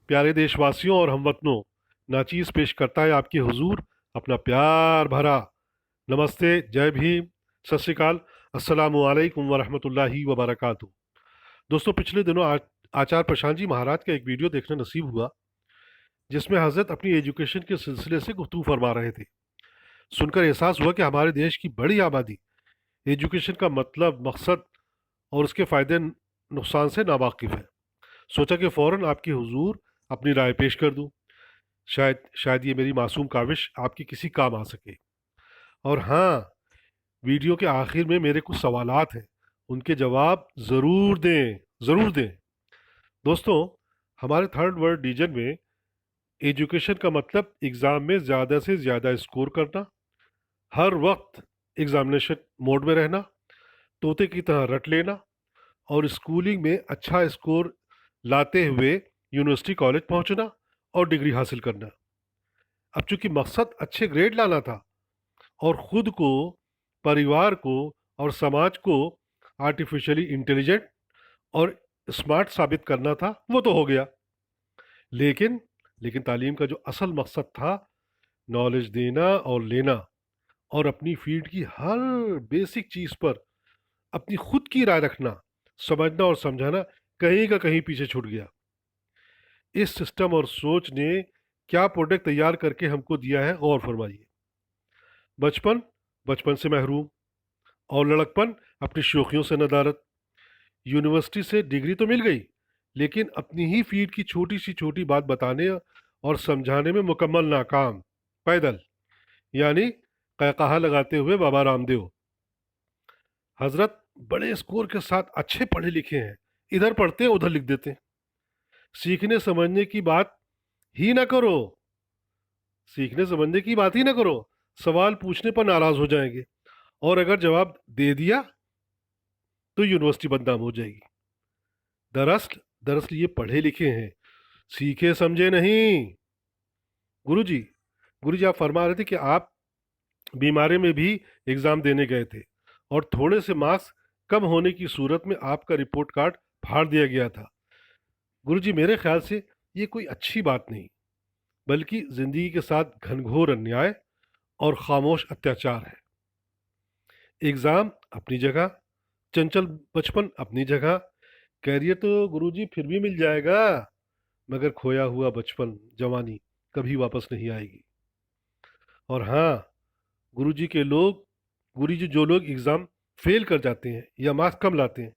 प्यारे देशवासियों और हमवतनों, नाचीज़ पेश करता है आपके हुजूर अपना प्यार भरा नमस्ते, जय भीम, सत श्री अकाल, अस्सलामु अलैकुम वरहमतुल्लाहि वबरकातुहू। दोस्तों, पिछले दिनों आचार्य प्रशांत जी महाराज का एक वीडियो देखना नसीब हुआ, जिसमें हजरत अपनी एजुकेशन के सिलसिले से गुफ्तगू फरमा रहे थे। सुनकर एहसास हुआ कि हमारे देश की बड़ी आबादी एजुकेशन का मतलब, मकसद और उसके फ़ायदे नुकसान से नावाकिफ़ है। सोचा कि फ़ौरन आपके हुजूर अपनी राय पेश कर दूं। शायद शायद ये मेरी मासूम काविश आपके किसी काम आ सके। और हाँ, वीडियो के आखिर में मेरे कुछ सवालात हैं, उनके जवाब ज़रूर दें, ज़रूर दें। दोस्तों, हमारे थर्ड वर्ल्ड रीजन में एजुकेशन का मतलब एग्ज़ाम में ज़्यादा से ज़्यादा स्कोर करना, हर वक्त एग्जामिनेशन मोड में रहना, तोते की तरह रट लेना और स्कूलिंग में अच्छा स्कोर लाते हुए यूनिवर्सिटी कॉलेज पहुंचना और डिग्री हासिल करना। अब चूंकि मकसद अच्छे ग्रेड लाना था और ख़ुद को, परिवार को और समाज को आर्टिफिशियली इंटेलिजेंट और स्मार्ट साबित करना था, वो तो हो गया। लेकिन लेकिन तालीम का जो असल मकसद था, नॉलेज देना और लेना और अपनी फील्ड की हर बेसिक चीज़ पर अपनी खुद की राय रखना, समझना और समझाना, कहीं का कहीं पीछे छूट गया। इस सिस्टम और सोच ने क्या प्रोडक्ट तैयार करके हमको दिया है, गौर फरमाइए। बचपन बचपन से महरूम और लड़कपन अपनी शौकियों से नदारत। यूनिवर्सिटी से डिग्री तो मिल गई, लेकिन अपनी ही फील्ड की छोटी सी छोटी बात बताने और समझाने में मुकम्मल नाकाम। पैदल, यानी कहा लगाते हुए बाबा रामदेव। हजरत बड़े स्कोर के साथ अच्छे पढ़े लिखे हैं, इधर पढ़ते हैं उधर लिख देते हैं। सीखने समझने की बात ही ना करो, सीखने समझने की बात ही ना करो, सवाल पूछने पर नाराज हो जाएंगे और अगर जवाब दे दिया तो यूनिवर्सिटी बदनाम हो जाएगी। दरअसल दरअसल ये पढ़े लिखे हैं, सीखे समझे नहीं। गुरुजी गुरुजी आप फरमा रहे थे कि आप बीमारी में भी एग्ज़ाम देने गए थे और थोड़े से मार्क्स कम होने की सूरत में आपका रिपोर्ट कार्ड फाड़ दिया गया था। गुरुजी, मेरे ख्याल से ये कोई अच्छी बात नहीं, बल्कि ज़िंदगी के साथ घनघोर अन्याय और खामोश अत्याचार है। एग्ज़ाम अपनी जगह, चंचल बचपन अपनी जगह, कैरियर तो गुरुजी फिर भी मिल जाएगा, मगर खोया हुआ बचपन, जवानी कभी वापस नहीं आएगी। और हाँ, गुरुजी के लोग गुरुजी जो लोग एग्ज़ाम फेल कर जाते हैं या मार्क्स कम लाते हैं,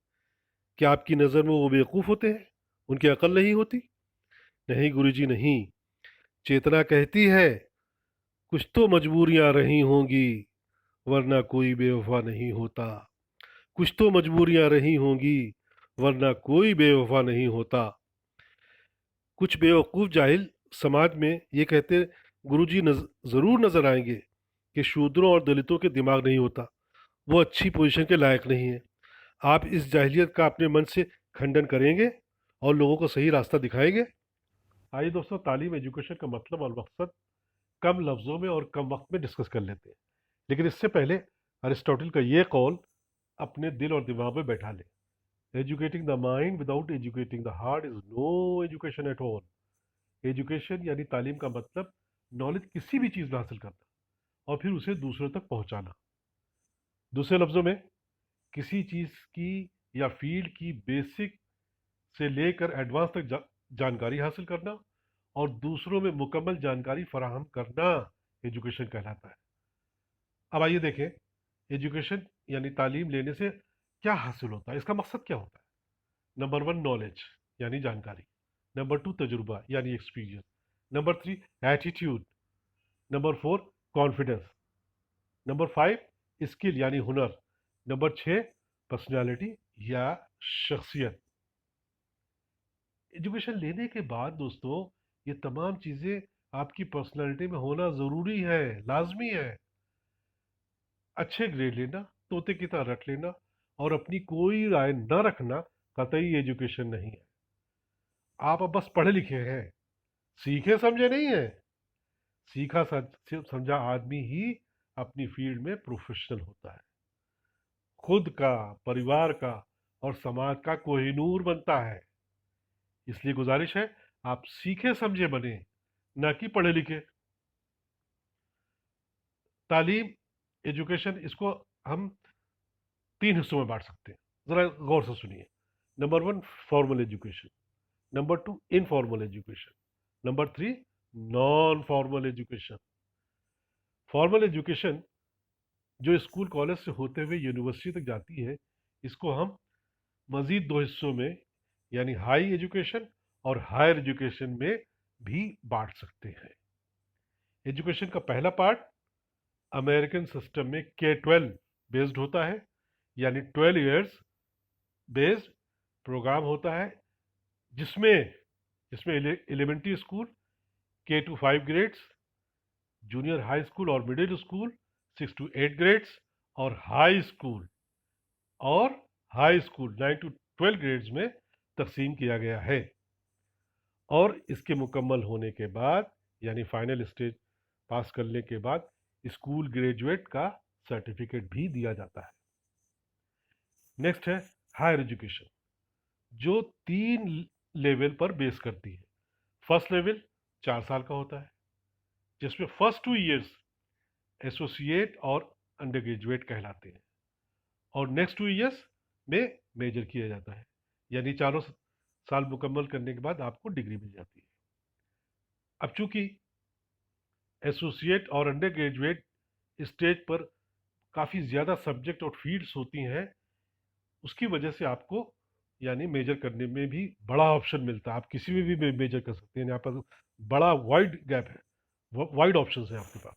क्या आपकी नज़र में वो बेवकूफ़ होते हैं? उनकी अकल नहीं होती? नहीं गुरुजी नहीं, चेतना कहती है कुछ तो मजबूरियां रही होंगी, वरना कोई बेवफा नहीं होता। कुछ तो मजबूरियां रही होंगी, वरना कोई बेवफा नहीं होता। कुछ बेवकूफ़ जाहिल समाज में ये कहते गुरुजी ज़रूर नज़र आएंगे कि शूद्रों और दलितों के दिमाग नहीं होता, वो अच्छी पोजीशन के लायक नहीं है। आप इस जाहिलियत का अपने मन से खंडन करेंगे और लोगों को सही रास्ता दिखाएंगे। आइए दोस्तों, तालीम एजुकेशन का मतलब और मकसद कम लफ्ज़ों में और कम वक्त में डिस्कस कर लेते हैं। लेकिन इससे पहले अरिस्टोटल का ये कौल अपने दिल और दिमाग में बैठा ले: educating the mind without educating the heart is no education at all. Education यानी तालीम का मतलब नॉलेज किसी भी चीज़ में हासिल करना और फिर उसे दूसरों तक पहुंचाना। दूसरे लफ्ज़ों में, किसी चीज़ की या फील्ड की बेसिक से लेकर एडवांस तक जानकारी हासिल करना और दूसरों में मुकम्मल जानकारी फराहम करना एजुकेशन कहलाता है। अब आइए देखें, एजुकेशन यानी तालीम लेने से क्या हासिल होता है, इसका मकसद क्या होता है। नंबर वन, नॉलेज यानी जानकारी। नंबर टू, तजुर्बा यानी experience. Number three, attitude. Number four, confidence. Number five, skill यानी हुनर। नंबर छः, पर्सनैलिटी या शख्सियत। एजुकेशन लेने के बाद दोस्तों, ये तमाम चीज़ें आपकी पर्सनैलिटी में होना ज़रूरी है, लाजमी है। अच्छे ग्रेड लेना, तोते की तरह रट लेना और अपनी कोई राय न रखना कतई एजुकेशन नहीं है। आप अब बस पढ़े लिखे हैं, सीखे समझे नहीं है। सीखा समझा आदमी ही अपनी फील्ड में प्रोफेशनल होता है, खुद का, परिवार का और समाज का कोहिनूर बनता है। इसलिए गुजारिश है, आप सीखे समझे बने, ना कि पढ़े लिखे। तालीम, एजुकेशन, इसको हम तीन हिस्सों में बांट सकते हैं। जरा गौर से सुनिए। Number one, formal education. Number two, informal education. Number three, non formal education. Formal education जो स्कूल कॉलेज से होते हुए यूनिवर्सिटी तक जाती है, इसको हम मजीद दो हिस्सों में, यानी हाई एजुकेशन और हायर एजुकेशन में भी बांट सकते हैं। एजुकेशन का पहला पार्ट अमेरिकन सिस्टम में K-12 बेस्ड होता है, यानी 12 इयर्स बेस्ड प्रोग्राम होता है, जिसमें जिसमें elementary school K to 5 grades, junior high school और मिडिल स्कूल 6 to 8 ग्रेड्स, और हाई स्कूल 9 to 12 ग्रेड्स में तकसीम किया गया है। और इसके मुकम्मल होने के बाद, यानी फाइनल स्टेज पास करने के बाद, स्कूल ग्रेजुएट का सर्टिफिकेट भी दिया जाता है। नेक्स्ट है हायर एजुकेशन, जो 3 लेवल पर बेस करती है। फर्स्ट लेवल 4 साल का होता है, जिसमें फर्स्ट 2 इयर्स एसोसिएट और अंडर ग्रेजुएट कहलाते हैं, और नेक्स्ट 2 इयर्स में मेजर किया जाता है, यानी चारों साल मुकम्मल करने के बाद आपको डिग्री मिल जाती है। अब चूंकि एसोसिएट और अंडर ग्रेजुएट स्टेज पर काफ़ी ज़्यादा सब्जेक्ट और फील्ड्स होती हैं, उसकी वजह से आपको यानी मेजर करने में भी बड़ा ऑप्शन मिलता है। आप किसी में भी मेजर कर सकते हैं। यहाँ पर बड़ा वाइड गैप है, वाइड ऑप्शन है आपके पास।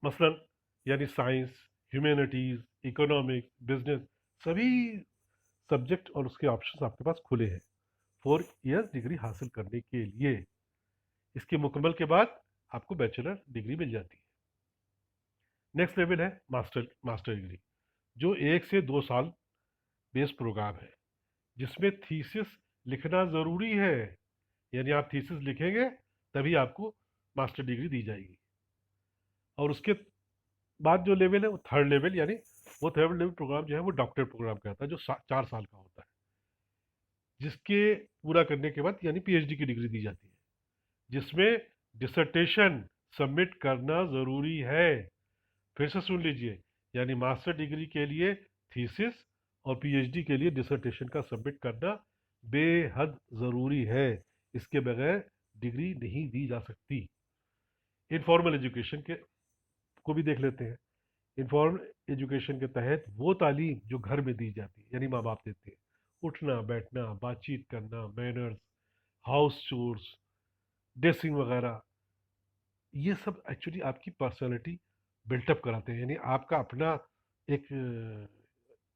मसलन यानी साइंस, ह्यूमैनिटीज़, इकोनॉमिक, बिजनेस, सभी सब्जेक्ट और उसके ऑप्शन आपके पास खुले हैं 4 इयर्स डिग्री हासिल करने के लिए। इसके मुकम्मल के बाद आपको बैचलर डिग्री मिल जाती है। नेक्स्ट लेवल है मास्टर डिग्री, जो 1 से 2 साल बेस प्रोग्राम है, जिसमें थीसिस लिखना ज़रूरी है। यानी आप थीसिस लिखेंगे तभी आपको मास्टर डिग्री दी जाएगी। और उसके बाद जो लेवल है वो थर्ड लेवल, यानी वो थर्ड लेवल प्रोग्राम जो है वो डॉक्टरेट प्रोग्राम कहता है, जो 4 साल का होता है, जिसके पूरा करने के बाद यानी पीएचडी की डिग्री दी जाती है, जिसमें डिसर्टेशन सबमिट करना ज़रूरी है। फिर से सुन लीजिए, यानी मास्टर डिग्री के लिए थीसिस और पीएचडी के लिए डिसर्टेशन का सबमिट करना बेहद ज़रूरी है। इसके बगैर डिग्री नहीं दी जा सकती। इनफॉर्मल एजुकेशन के को भी देख लेते हैं। इनफॉर्मल एजुकेशन के तहत वो तालीम जो घर में दी जाती है, यानी माँ बाप देते हैं, उठना बैठना, बातचीत करना, मैनर्स, हाउस चोर्स, ड्रेसिंग वगैरह, ये सब एक्चुअली आपकी पर्सनालिटी बिल्टअप कराते हैं। यानी आपका अपना एक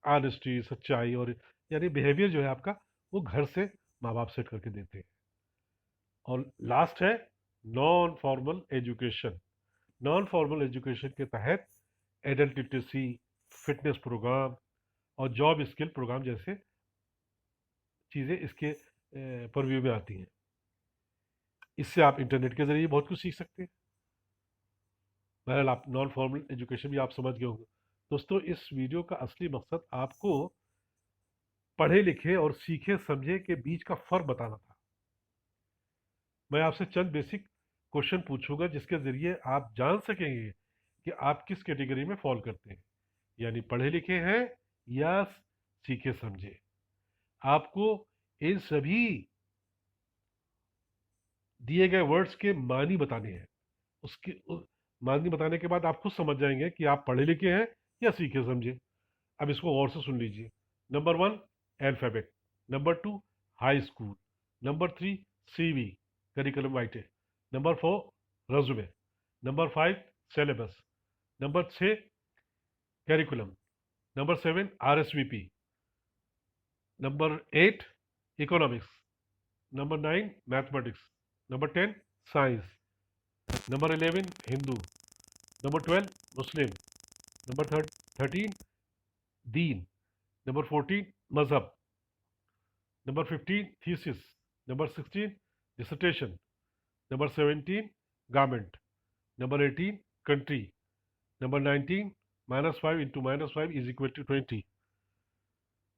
ऑनेस्टी, सच्चाई और यानी बिहेवियर जो है आपका, वो घर से माँ बाप सेट करके देते हैं। और लास्ट है non formal education. Non formal education के तहत एडल्ट लिटरेसी, फिटनेस प्रोग्राम और जॉब स्किल प्रोग्राम जैसे चीज़ें इसके परव्यू में आती हैं। इससे आप इंटरनेट के ज़रिए बहुत कुछ सीख सकते हैं। बहरहाल आप नॉन फॉर्मल एजुकेशन भी आप समझ गए होंगे। दोस्तों, इस वीडियो का असली मकसद आपको पढ़े लिखे और सीखे समझे के बीच का फ़र्क बताना था। मैं आपसे चंद बेसिक क्वेश्चन पूछूंगा, जिसके ज़रिए आप जान सकेंगे कि आप किस कैटेगरी में फॉल करते हैं, यानी पढ़े लिखे हैं या सीखे समझे। आपको इन सभी दिए गए वर्ड्स के मानी बताने हैं। मानी बताने के बाद आप खुद समझ जाएंगे कि आप पढ़े लिखे हैं या सीखे समझे। अब इसको गौर से सुन लीजिए। Number 1, alphabet. Number 2, high school. Number 3, CV, curriculum vitae. Number 4, resume. Number 5, syllabus. Number 6, curriculum. Number 7, RSVP. Number 8, economics. Number 9, mathematics. Number 10, science. Number 11, Hindu. Number 12, Muslim. Number 13, दीन। नंबर 14, मजहब। Number 15, thesis. Number 16, dissertation. Number 17, garment. Number 18, country. Number 19, -5 into -5 is equal to 20।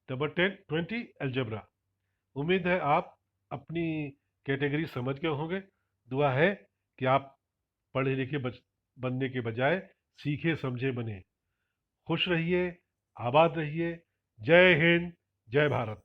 Number 20, algebra. उम्मीद है आप अपनी category समझ गए होंगे। दुआ है कि आप पढ़े लिखे बनने के बजाय सीखे समझे बने। खुश रहिए, आबाद रहिए। जय हिंद, जय भारत।